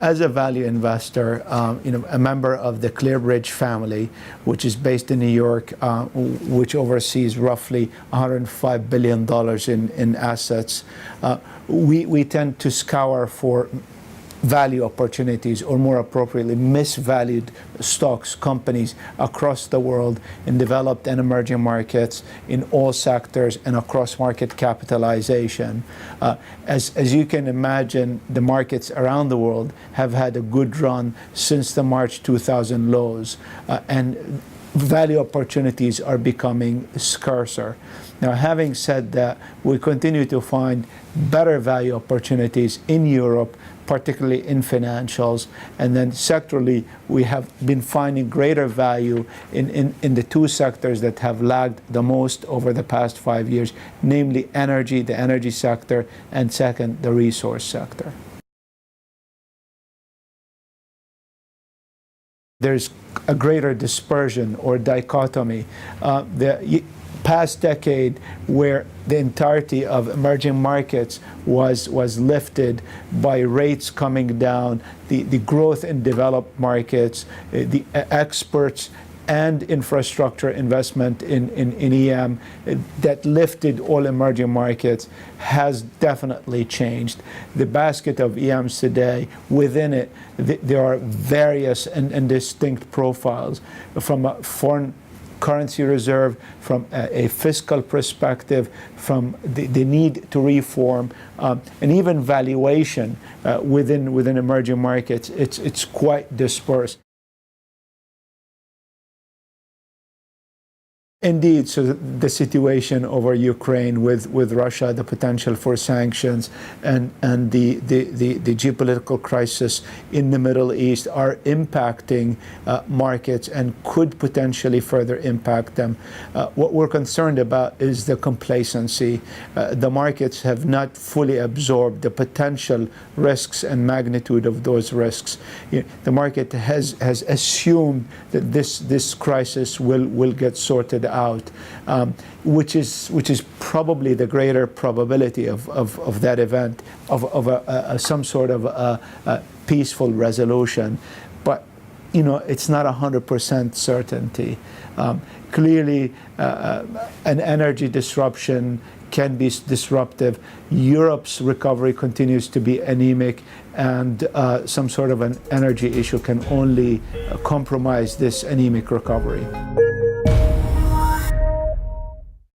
As a value investor, a member of the ClearBridge family, which is based in New York, which oversees roughly $105 billion in assets, we tend to scour for value opportunities, or more appropriately, misvalued stocks, companies across the world in developed and emerging markets, in all sectors, and across market capitalization. As you can imagine, the markets around the world have had a good run since the March 2000 lows, and value opportunities are becoming scarcer. Now, having said that, we continue to find better value opportunities in Europe, particularly in financials, and then sectorally, we have been finding greater value in the two sectors that have lagged the most over the past 5 years, namely energy, the energy sector, and second, the resource sector. There's a greater dispersion or dichotomy. The past decade, where the entirety of emerging markets was lifted by rates coming down, the growth in developed markets, the experts and infrastructure investment in EM that lifted all emerging markets has definitely changed. The basket of EMs today, within it, there are various and distinct profiles, from a foreign currency reserve, from a fiscal perspective, from the need to reform, and even valuation within emerging markets. It's quite dispersed. Indeed, so the situation over Ukraine with Russia, the potential for sanctions, and the geopolitical crisis in the Middle East are impacting markets and could potentially further impact them. What we're concerned about is the complacency. The markets have not fully absorbed the potential risks and magnitude of those risks. The market has assumed that this crisis will get sorted out, which is probably the greater probability of that event, of some sort of a peaceful resolution. But it's not 100% certainty. Clearly, an energy disruption can be disruptive. Europe's recovery continues to be anemic, and some sort of an energy issue can only compromise this anemic recovery.